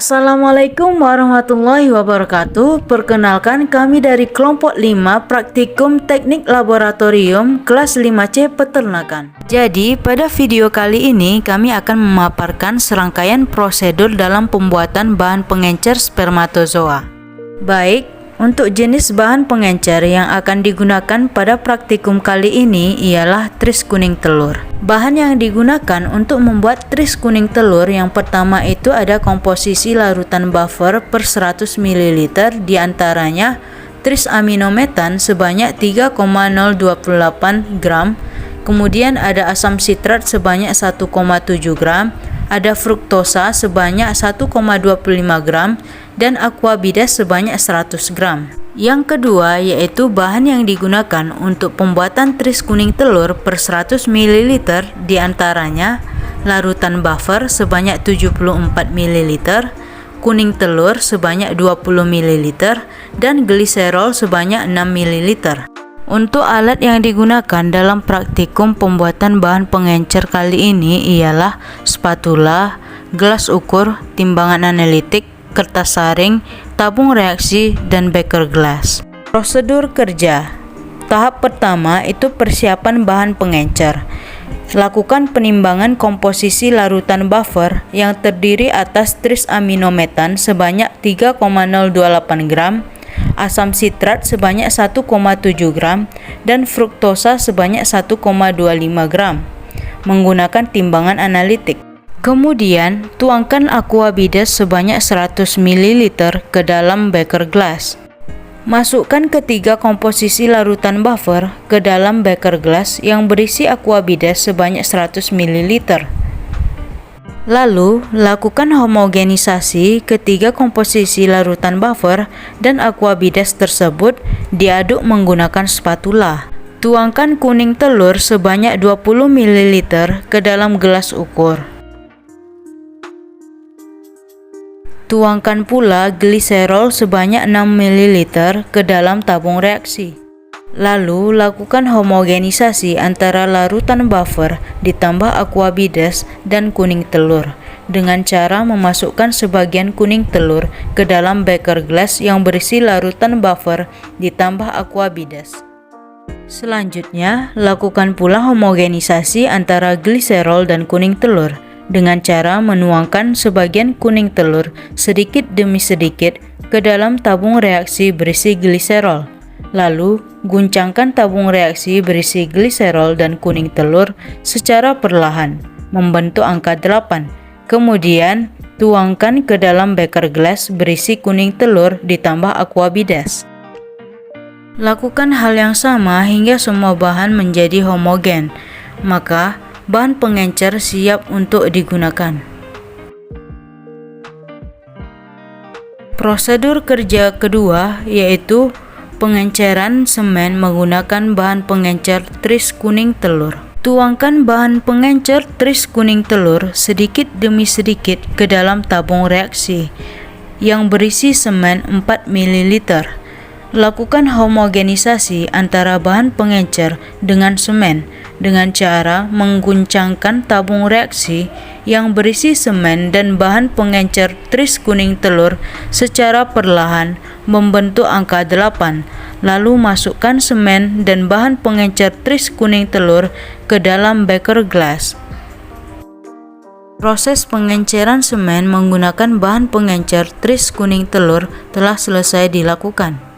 Assalamualaikum warahmatullahi wabarakatuh. Perkenalkan, kami dari kelompok 5 Praktikum Teknik Laboratorium kelas 5C Peternakan. Jadi, pada video kali ini kami akan memaparkan serangkaian prosedur dalam pembuatan bahan pengencer spermatozoa. Baik, untuk jenis bahan pengencer yang akan digunakan pada praktikum kali ini ialah tris kuning telur. Bahan yang digunakan untuk membuat tris kuning telur yang pertama itu ada komposisi larutan buffer per 100 ml, diantaranya tris aminometan sebanyak 3,028 gram, kemudian ada asam sitrat sebanyak 1,7 gram, ada fruktosa sebanyak 1,25 gram, dan aquabides sebanyak 100 gram. Yang kedua yaitu bahan yang digunakan untuk pembuatan tris kuning telur per 100 ml, diantaranya larutan buffer sebanyak 74 ml, kuning telur sebanyak 20 ml, dan gliserol sebanyak 6 ml. Untuk alat yang digunakan dalam praktikum pembuatan bahan pengencer kali ini ialah spatula, gelas ukur, timbangan analitik, kertas saring, tabung reaksi, dan beker gelas. Prosedur kerja. Tahap pertama itu persiapan bahan pengencer. Lakukan penimbangan komposisi larutan buffer yang terdiri atas tris aminometan sebanyak 3,028 gram, asam sitrat sebanyak 1,7 gram, dan fruktosa sebanyak 1,25 gram menggunakan timbangan analitik. Kemudian, tuangkan aquabides sebanyak 100 ml ke dalam beker gelas. Masukkan ketiga komposisi larutan buffer ke dalam beker gelas yang berisi aquabides sebanyak 100 ml. Lalu, lakukan homogenisasi ketiga komposisi larutan buffer dan aquabides tersebut diaduk menggunakan spatula. Tuangkan kuning telur sebanyak 20 ml ke dalam gelas ukur. Tuangkan pula gliserol sebanyak 6 ml ke dalam tabung reaksi. Lalu, lakukan homogenisasi antara larutan buffer ditambah aquabides dan kuning telur dengan cara memasukkan sebagian kuning telur ke dalam beker gelas yang berisi larutan buffer ditambah aquabides. Selanjutnya, lakukan pula homogenisasi antara gliserol dan kuning telur dengan cara menuangkan sebagian kuning telur sedikit demi sedikit ke dalam tabung reaksi berisi gliserol. Lalu, guncangkan tabung reaksi berisi gliserol dan kuning telur secara perlahan, membentuk angka 8. Kemudian, tuangkan ke dalam beker gelas berisi kuning telur ditambah aquabides. Lakukan hal yang sama hingga semua bahan menjadi homogen, maka bahan pengencer siap untuk digunakan. Prosedur kerja kedua yaitu pengenceran semen menggunakan bahan pengencer tris kuning telur. Tuangkan bahan pengencer tris kuning telur sedikit demi sedikit ke dalam tabung reaksi yang berisi semen 4 ml. Lakukan homogenisasi antara bahan pengencer dengan semen dengan cara mengguncangkan tabung reaksi yang berisi semen dan bahan pengencer tris kuning telur secara perlahan membentuk angka 8. Lalu masukkan semen dan bahan pengencer tris kuning telur ke dalam beker gelas. Proses pengenceran semen menggunakan bahan pengencer tris kuning telur telah selesai dilakukan.